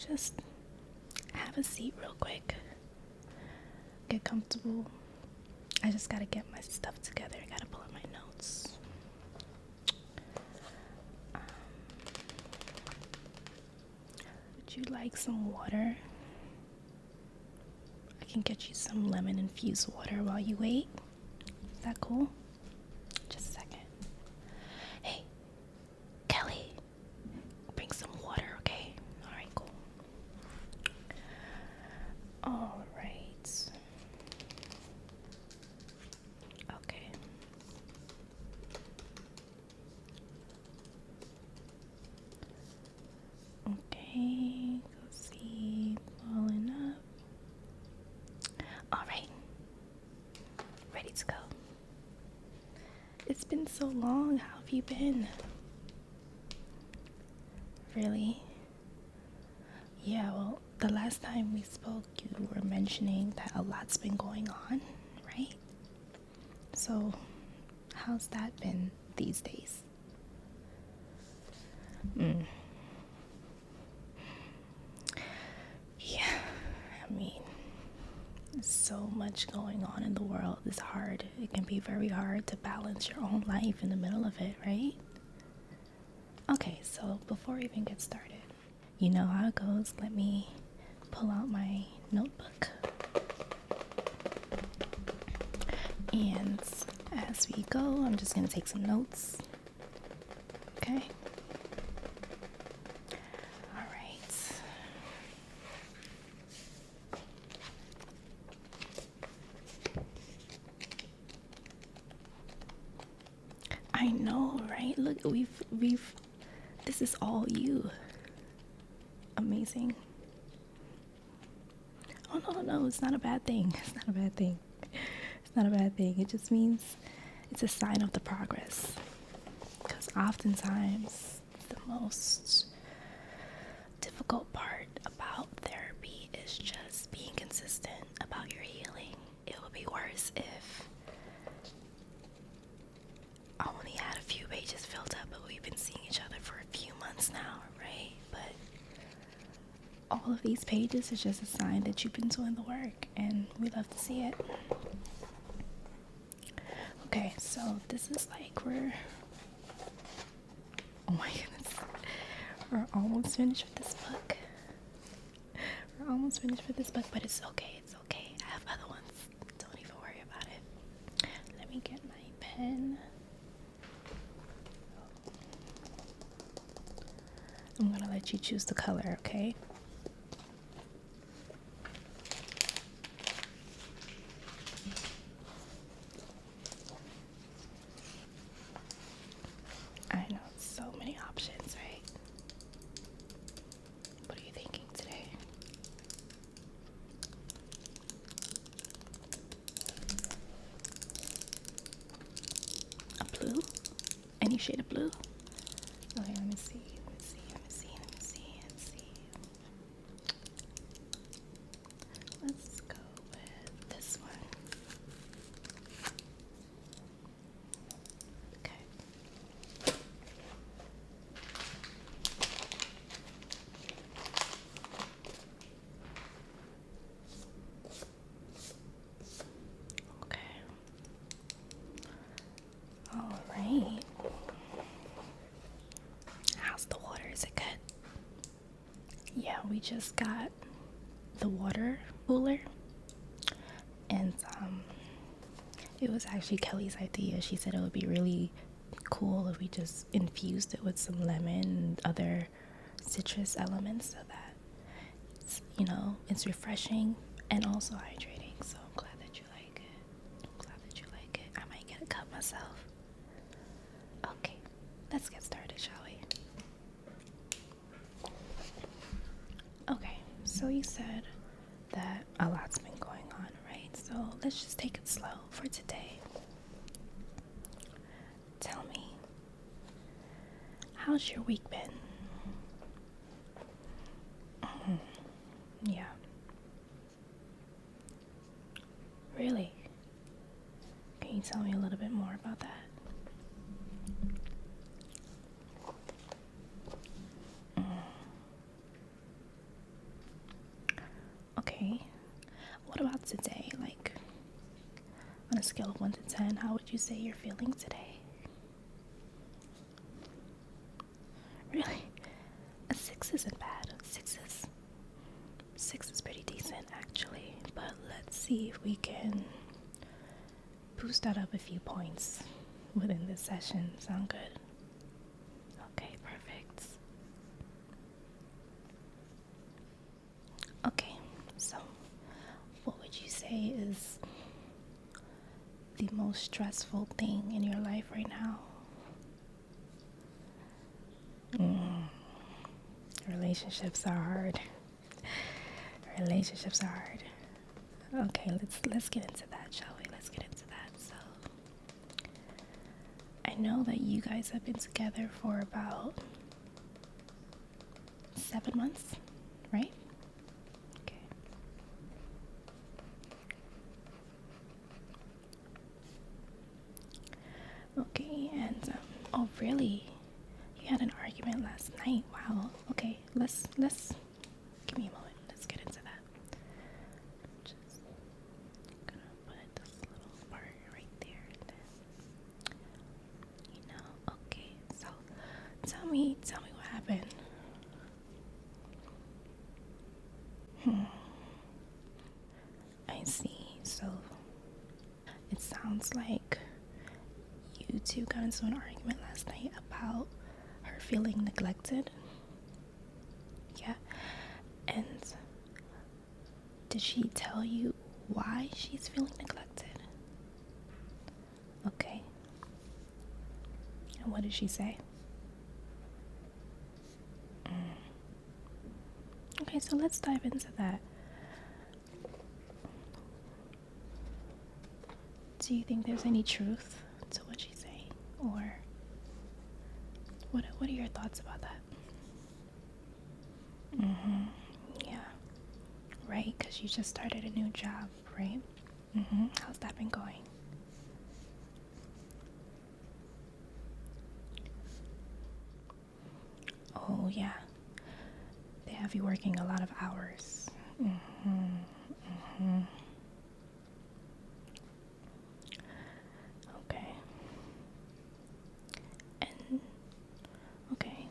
just have a seat real quick. Get comfortable. I just gotta get my stuff together. I gotta pull up my notes. Would you like some water? I can get you some lemon infused water while you wait. Is that cool? Just a second. Hey, Kelly, bring some water, okay? Alright, cool. Alright. Okay. Okay, go see, following up. Alright. Ready to go. It's been so long. How have you been? Really? Yeah, well, the last time we spoke, you were mentioning that a lot's been going on, right? So, how's that been these days? Yeah, I mean, so much going on in the world is hard. It can be very hard to balance your own life in the middle of it, right? Okay, so before we even get started, you know how it goes. Let me pull out my notebook. And as we go, I'm just going to take some notes. Okay? All right. I know, right? Look, we've this is all you. Amazing. Oh no, it's not a bad thing. It's not a bad thing. It's not a bad thing. It just means it's a sign of the progress. Because oftentimes the most difficult part about therapy is just being consistent about your healing. It would be worse if I only had a few pages filled up, but we've been seeing each other for a few months now, right? But all of these pages is just a sign that you've been doing the work, and we love to see it. Okay, so this is like oh my goodness, we're almost finished with this book. We're almost finished with this book, but it's okay, it's okay. I have other ones. Don't even worry about it. Let me get my pen. I'm gonna let you choose the color, okay? I know, so many options, right? What are you thinking today? A blue? Any shade of blue? Okay, let me see. Let's go with this one. Okay. Okay. All right. How's the water? Is it good? Yeah, we just got the water cooler, and it was actually Kelly's idea. She said it would be really cool if we just infused it with some lemon and other citrus elements so that it's refreshing and also hydrating. So I'm glad that you like it. I might get a cup myself. Okay, let's get started, shall we? Okay, so you said that a lot's been going on, right? So let's just take it slow for today. Tell me, how's your week been? Yeah. Really? Can you tell me a little bit more about that? today? Like, on a scale of 1 to 10, how would you say you're feeling today? Really? A 6 isn't bad. Six is pretty decent, actually. But let's see if we can boost that up a few points within this session. Sound good? Okay, perfect. Okay, so what would you say is the most stressful thing in your life right now? Relationships are hard. Relationships are hard. Okay, let's get into that, shall we? Let's get into that. So I know that you guys have been together for about 7 months, right? Okay. Okay, and oh really? You had an argument last night. Wow. Okay, let's give me a moment. Let's get into that. Just gonna put this little part right there, and then okay. So tell me what happened. I see. So it sounds like you two got into an argument last night about her feeling neglected. Yeah. And did she tell you why she's feeling neglected? Okay. And what did she say? Okay, so let's dive into that. Do you think there's any truth to what she's saying? Or what are your thoughts about that? Yeah. Right, because you just started a new job, right? How's that been going? Oh, yeah. They have you working a lot of hours. Okay. And, okay.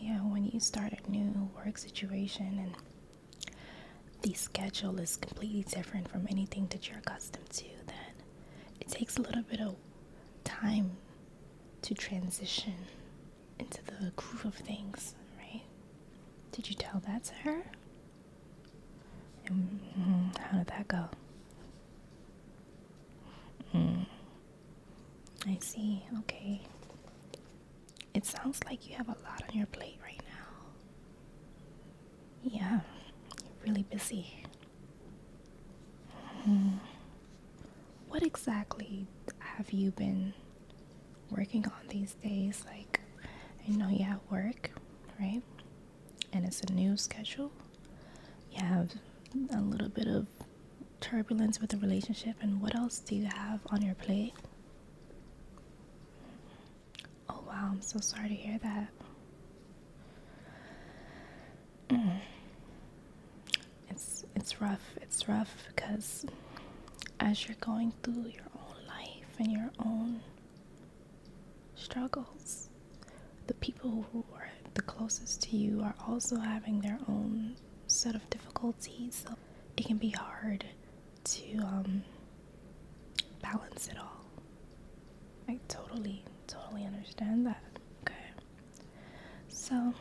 Yeah, when you start a new work situation and the schedule is completely different from anything that you're accustomed to, then it takes a little bit of time to transition into the groove of things, right? Did you tell that to her? How did that go? I see. Okay. It sounds like you have a lot on your plate right now. Yeah, you're really busy. What exactly have you been working on these days? Like, I know you have work, right? And it's a new schedule. You have a little bit of turbulence with the relationship, and what else do you have on your plate? Oh wow, I'm so sorry to hear that. It's rough because as you're going through your own life and your own struggles, the people who are the closest to you are also having their own set of difficulties, so it can be hard to balance it all. I totally understand that. Okay, so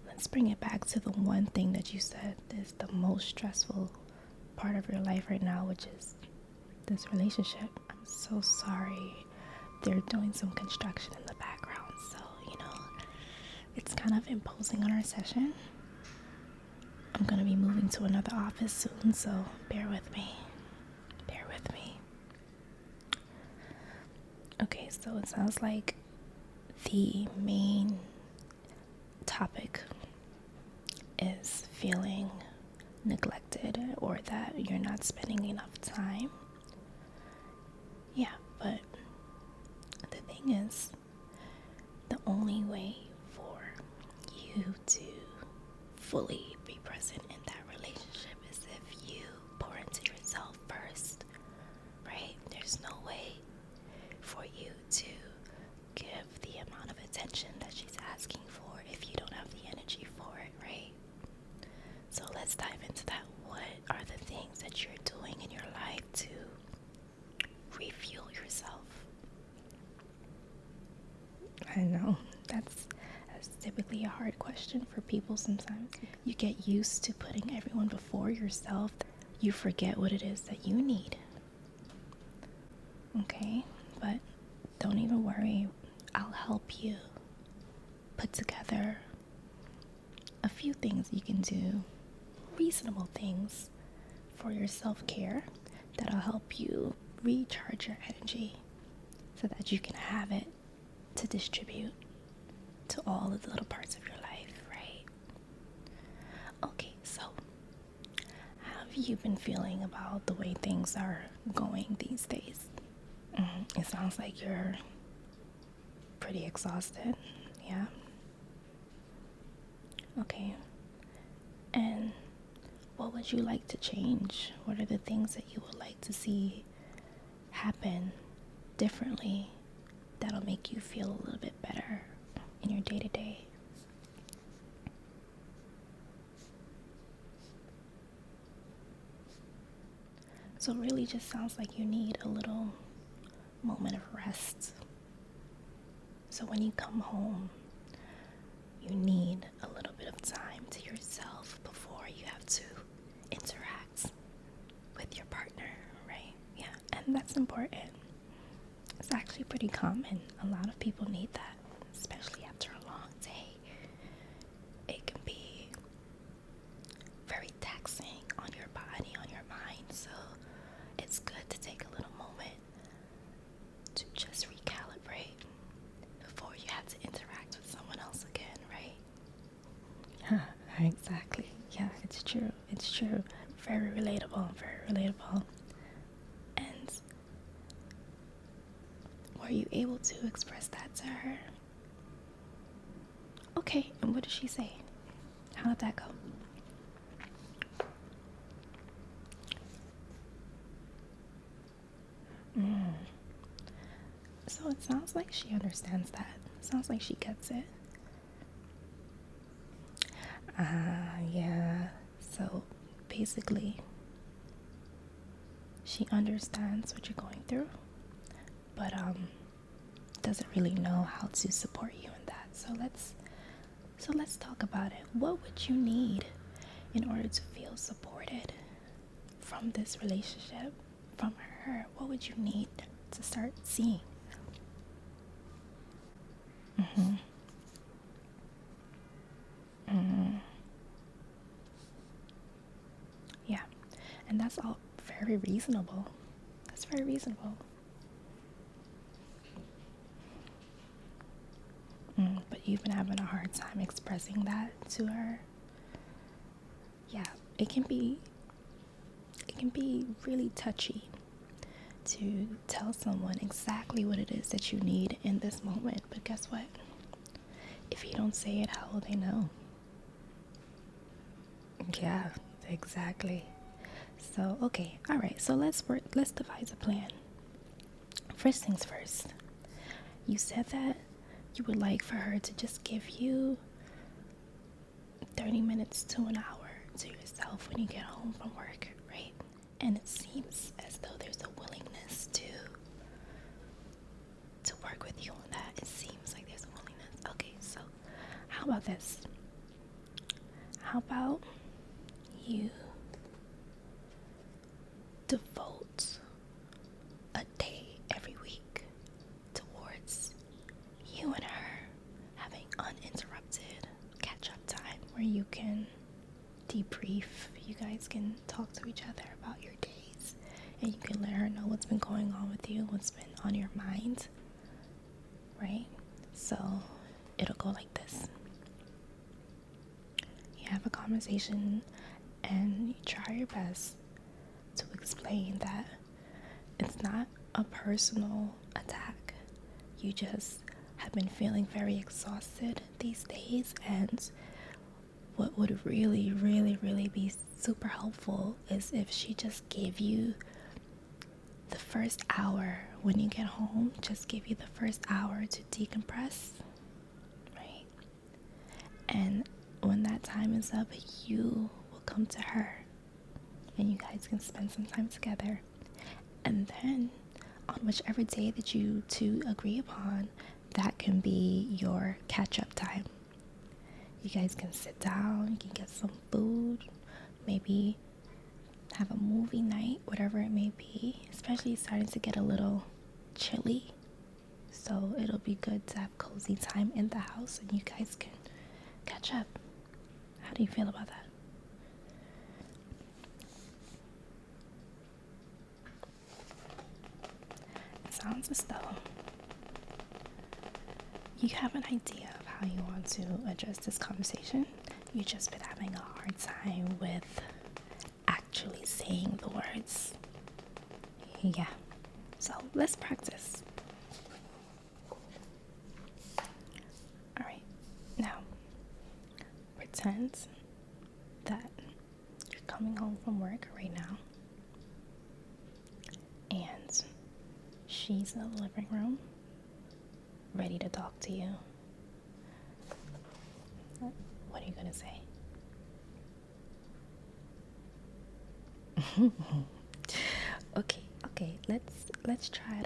let's bring it back to the one thing that you said is the most stressful part of your life right now, which is this relationship. I'm so sorry. They're doing some construction in the background, so it's kind of imposing on our session. I'm gonna be moving to another office soon, so bear with me. Okay, so it sounds like the main topic is feeling neglected, or that you're not spending enough time. Yeah, but the thing is, the only way for you to fully be present in that hard question for people sometimes. You get used to putting everyone before yourself. You forget what it is that you need. Okay? But don't even worry. I'll help you put together a few things you can do, reasonable things for your self-care that'll help you recharge your energy so that you can have it to distribute to all of the little parts of your life, right? Okay, so how have you been feeling about the way things are going these days? It sounds like you're pretty exhausted, yeah? Okay. And what would you like to change? What are the things that you would like to see happen differently that'll make you feel a little bit better in your day-to-day? So it really just sounds like you need a little moment of rest. So when you come home, you need a little bit of time to yourself before you have to interact with your partner, right? Yeah, and that's important. It's actually pretty common. A lot of people need that, especially after a long day. It can be very taxing on your body, on your mind, so it's good to take a little moment to just recalibrate before you have to interact with someone else again, right? Exactly. Yeah, it's true. It's true. Very relatable. Very relatable. And were you able to express that to her? Okay, and what did she say? How did that go? So it sounds like she understands that. It sounds like she gets it. Yeah. So basically, she understands what you're going through, but doesn't really know how to support you in that. So let's talk about it. What would you need in order to feel supported from this relationship, from her? What would you need to start seeing? Yeah, and that's all very reasonable. That's very reasonable. But you've been having a hard time expressing that to her. Yeah, it can be really touchy to tell someone exactly what it is that you need in this moment. But guess what? If you don't say it, how will they know? Yeah, exactly. So, okay, all right. So let's work. Let's devise a plan. First things first. You said that you would like for her to just give you 30 minutes to an hour to yourself when you get home from work, right? And it seems as though there's a willingness to work with you on that. It seems like there's a willingness. Okay, so how about this? How about you devote a day every week towards you and her having uninterrupted catch-up time where you can debrief, you guys can talk to each other about your days, and you can let her know what's been going on with you, what's been on your mind, right? So it'll go like this. You have a conversation and you try your best to explain that it's not a personal attack. You just have been feeling very exhausted these days, and what would really, really, really be super helpful is if she just gave you the first hour when you get home, just give you the first hour to decompress, right? And when that time is up, you will come to her and you guys can spend some time together. And then on whichever day that you two agree upon, that can be your catch-up time. You guys can sit down, you can get some food, maybe have a movie night, whatever it may be. Especially it's starting to get a little chilly, so it'll be good to have cozy time in the house and you guys can catch up. How do you feel about that? It sounds as though you have an idea of how you want to address this conversation. You've just been having a hard time with actually saying the words. Yeah. So let's practice. Alright. Now, pretend that you're coming home from work right now. And she's in the living room, ready to talk to you. What are you gonna say? Okay. Let's try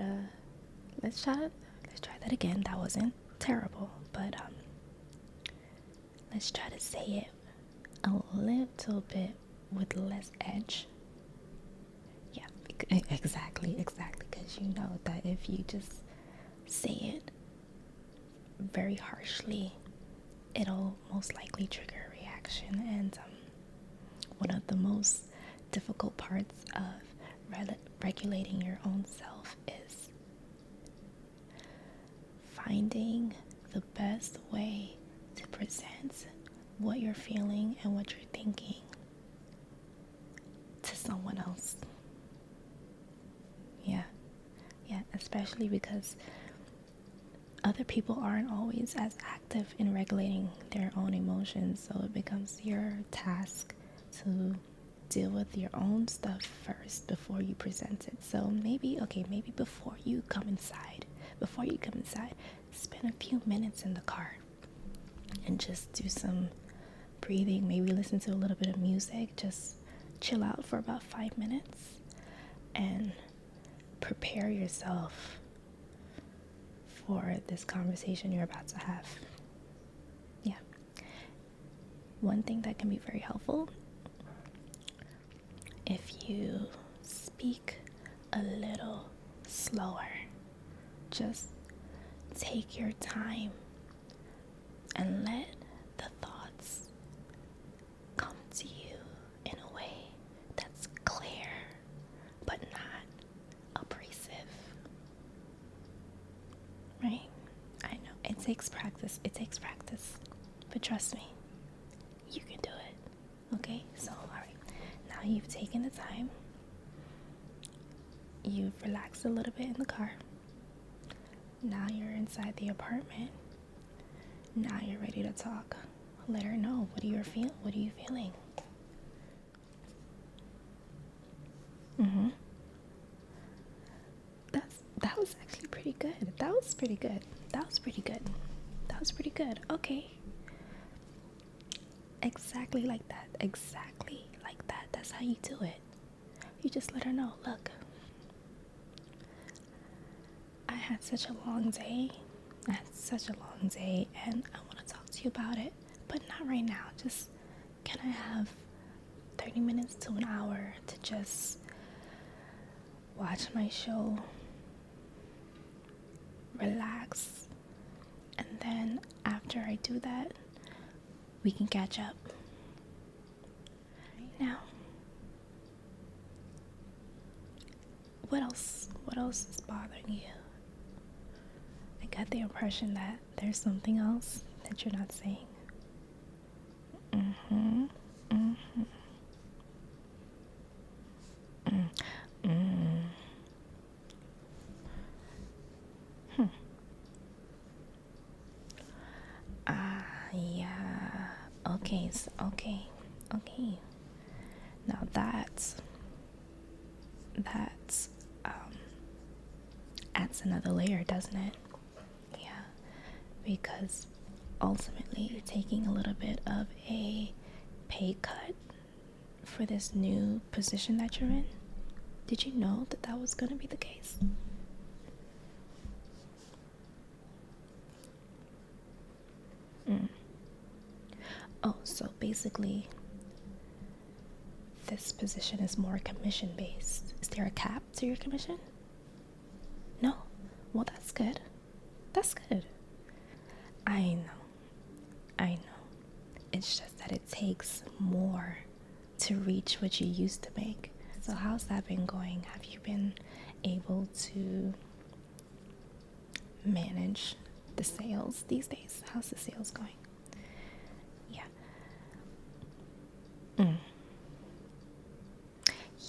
that again. That wasn't terrible, but let's try to say it a little bit with less edge. Yeah, exactly. Because you know that if you just say it very harshly, it'll most likely trigger a reaction. And one of the most difficult parts of regulating your own self is finding the best way to present what you're feeling and what you're thinking to someone else. Yeah, especially because other people aren't always as active in regulating their own emotions, so it becomes your task to deal with your own stuff first before you present it. So maybe before you come inside, spend a few minutes in the car and just do some breathing, maybe listen to a little bit of music, just chill out for about 5 minutes and prepare yourself for this conversation you're about to have. Yeah. One thing that can be very helpful, if you speak a little slower, just take your time and let the thoughts come to you in a way that's clear but not abrasive. Right? I know it takes practice. But trust me, you can do it. Okay? So, alright. Now you've taken the time. You've relaxed a little bit in the car. Now you're inside the apartment. Now you're ready to talk. Let her know. What are you feeling? That was actually pretty good. That was pretty good. Okay. Exactly like that. That's how you do it. You just let her know, look, I had such a long day and I want to talk to you about it, but not right now. Just, can I have 30 minutes to an hour to just watch my show, relax, and then after I do that, we can catch up. Now, what else is bothering you? I got the impression that there's something else that you're not saying. Yeah. Okay. Now that's adds another layer, doesn't it? Yeah. Because ultimately you're taking a little bit of a pay cut for this new position that you're in. Did you know that was going to be the case? Oh, so basically, this position is more commission based. Is there a cap to your commission? No. Well, that's good. That's good. I know. I know. It's just that it takes more to reach what you used to make. So, how's that been going? Have you been able to manage the sales these days? How's the sales going? Yeah.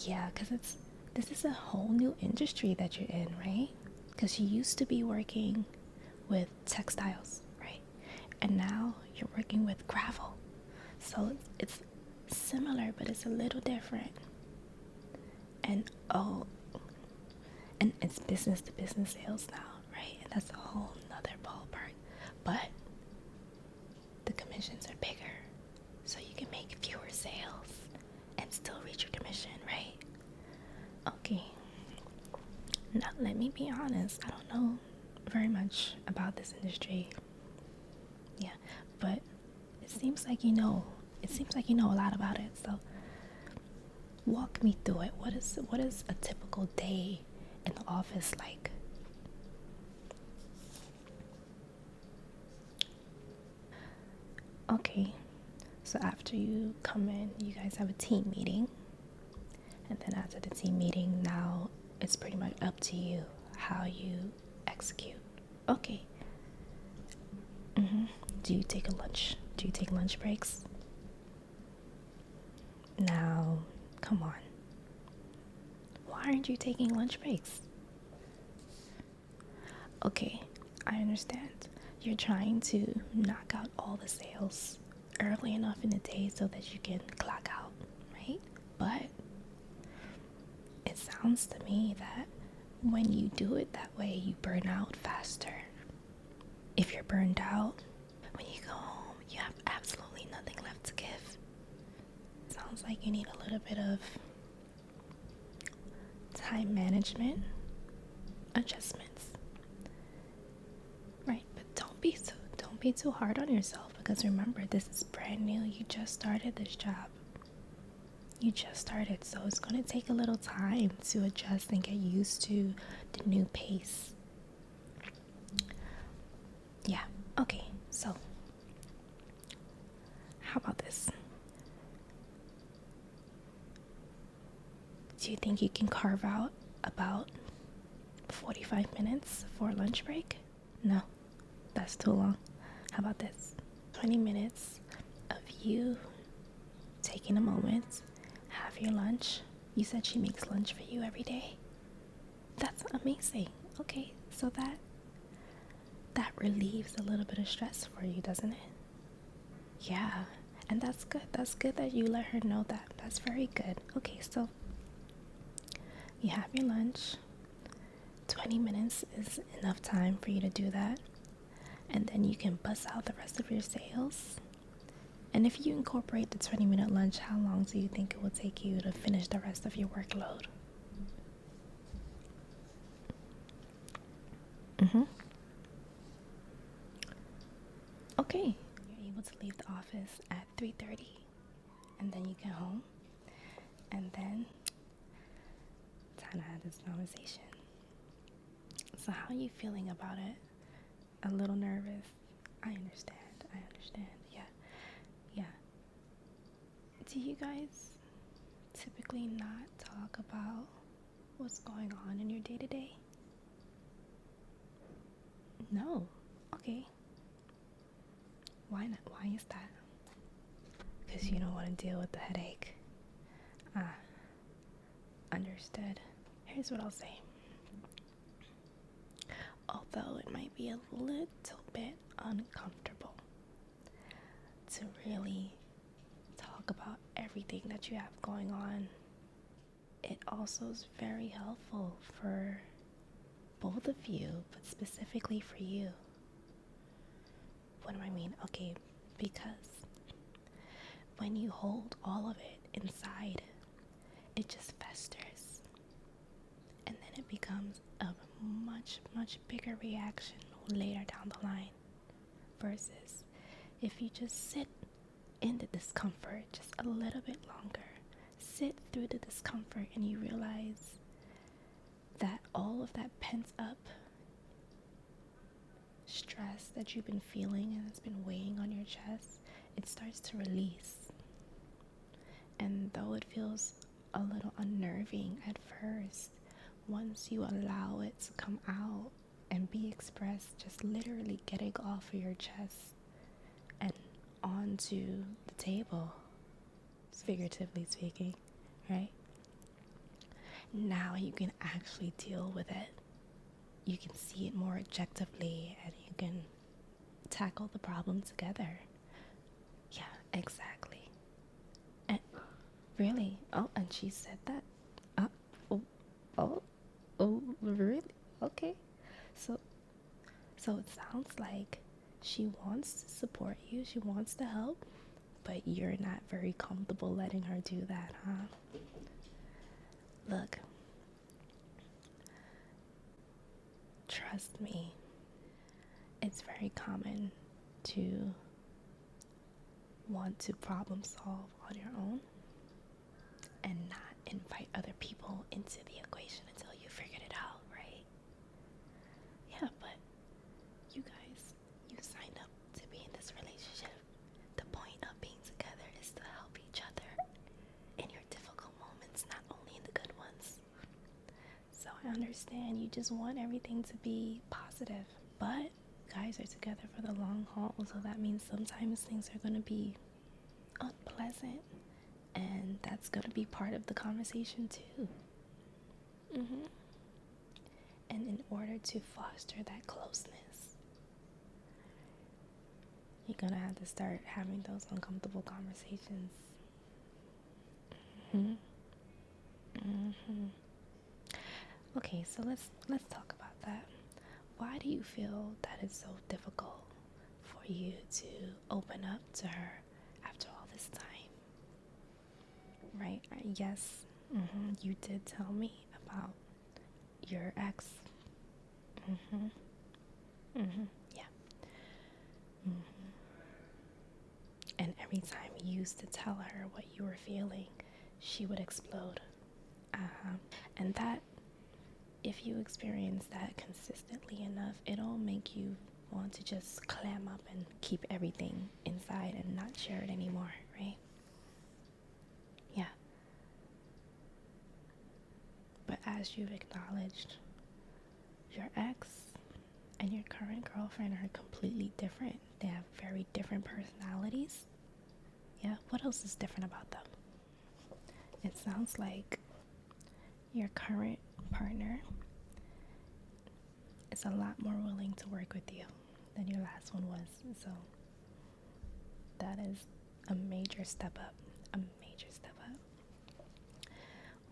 Yeah, because this is a whole new industry that you're in, right? Because you used to be working with textiles, right? And now you're working with gravel. So it's similar, but it's a little different. And and it's business to business sales now, right? And that's a whole nother ballpark. But the commissions are bigger, so you can make fewer sales and still reach your commission, right? Okay. Now let me be honest, I don't know very much about this industry. Yeah, but it seems like you know. It seems like you know a lot about it. So walk me through it. What is a typical day in the office like? Okay. So after you come in, you guys have a team meeting. And then after the team meeting, now it's pretty much up to you how you execute. Okay. Do you take a lunch? Do you take lunch breaks? Now, come on. Why aren't you taking lunch breaks? Okay, I understand. You're trying to knock out all the sales early enough in the day so that you can clock out, right? But it sounds to me that when you do it that way, you burn out faster. If you're burned out, when you go home, you have absolutely nothing left to give. Sounds like you need a little bit of time management adjustments. Right, but don't be too hard on yourself, because remember, this is brand new. You just started this job. You just started, so it's going to take a little time to adjust and get used to the new pace. Yeah, okay, so how about this? Do you think you can carve out about 45 minutes for a lunch break? No, that's too long. How about this? 20 minutes of you taking a moment, have your lunch. You said she makes lunch for you every day. That's amazing. Okay, so that relieves a little bit of stress for you, doesn't it? Yeah, and that's good. That's good that you let her know that. That's very good. Okay, so you have your lunch. 20 minutes is enough time for you to do that. And then you can bust out the rest of your sales. And if you incorporate the 20-minute lunch, how long do you think it will take you to finish the rest of your workload? Okay. You're able to leave the office at 3:30, and then you get home, and then time to have this conversation. So how are you feeling about it? A little nervous? I understand. Yeah. Yeah. Do you guys typically not talk about what's going on in your day-to-day? No. Okay. Why not? Why is that? Because you don't want to deal with the headache. Ah, understood. Here's what I'll say. Although it might be a little bit uncomfortable to really talk about everything that you have going on, it also is very helpful for both of you, but specifically for you. What do I mean? Okay, because when you hold all of it inside, it just festers. And then it becomes a much bigger reaction later down the line. Versus if you just sit in the discomfort just a little bit longer. Sit through the discomfort, and you realize that all of that pent up stress that you've been feeling and it's been weighing on your chest, it starts to release. And though it feels a little unnerving at first, once you allow it to come out and be expressed, just literally getting off of your chest and onto the table, figuratively speaking, right? Now you can actually deal with it. You can see it more objectively, and you can tackle the problem together. Yeah, exactly. And really? Oh, and she said that? Oh, oh, oh, really? Okay. So, so it sounds like she wants to support you, she wants to help, but you're not very comfortable letting her do that, huh? Look, trust me, it's very common to want to problem solve on your own and not invite other people into the equation until you figured it out, right? Yeah, but you guys, you signed up to be in this relationship. The point of being together is to help each other in your difficult moments, not only in the good ones. So I understand you just want everything to be positive, but you guys are together for the long haul, so that means sometimes things are going to be unpleasant, and that's going to be part of the conversation too. And in order to foster that closeness, you're going to have to start having those uncomfortable conversations. Okay, so let's talk about that. Why do you feel that it's so difficult for you to open up to her after all this time? Right? Yes, you did tell me about your ex. Yeah. And every time you used to tell her what you were feeling, she would explode. And that, if you experience that consistently enough, it'll make you want to just clam up and keep everything inside and not share it anymore, right? Yeah. But as you've acknowledged, your ex and your current girlfriend are completely different. They have very different personalities. Yeah, what else is different about them? It sounds like your current partner is a lot more willing to work with you than your last one was. So that is a major step up. A major step up.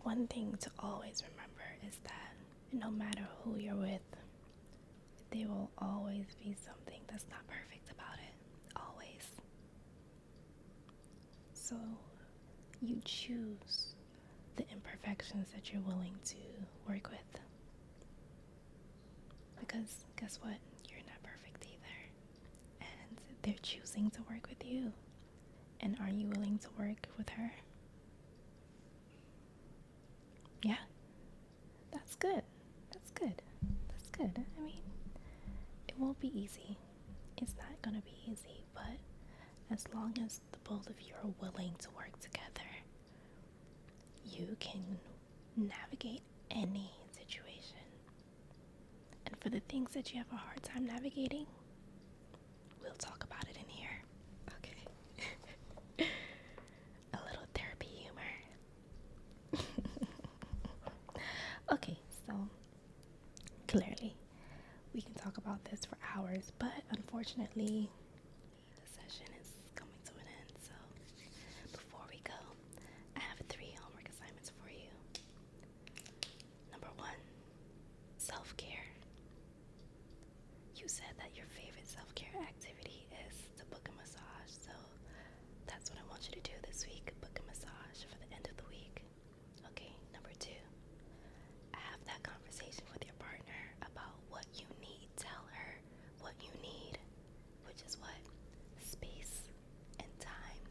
One thing to always remember is that no matter who you're with, there will always be something that's not perfect about it. Always. So you choose the imperfections that you're willing to work with. Because guess what? You're not perfect either. And they're choosing to work with you. And are you willing to work with her? Yeah. That's good. That's good. That's good. I mean, it won't be easy. It's not gonna be easy, but as long as the both of you are willing to work together, you can navigate any situation. And for the things that you have a hard time navigating, we'll talk about it in here. Okay. A little therapy humor. Okay, so clearly we can talk about this for hours, but unfortunately the session is coming to an end. So before we go, I have 3 homework assignments for you. Number 1, self-care. You said that your favorite self-care activity is to book a massage, so that's what I want you to do this week. Book a massage for the end of the week. Okay, number 2, have that conversation with your partner about what you need. Tell her what you need, which is what? Space and time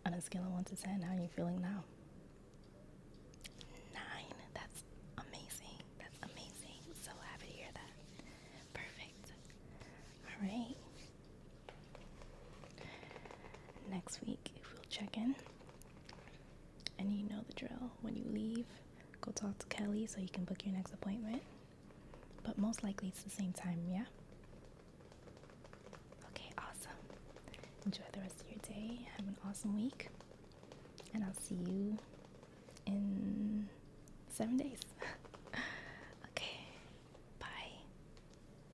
On a scale of 1 to 10, how are you feeling now? 9. That's amazing. That's amazing. So happy to hear that. Perfect. All right. Next week, we'll check in. And you know the drill. When you leave, go talk to Kelly so you can book your next appointment. But most likely it's the same time, yeah? Okay, awesome. Enjoy the rest of your day. Have an awesome week. And I'll see you in 7 days.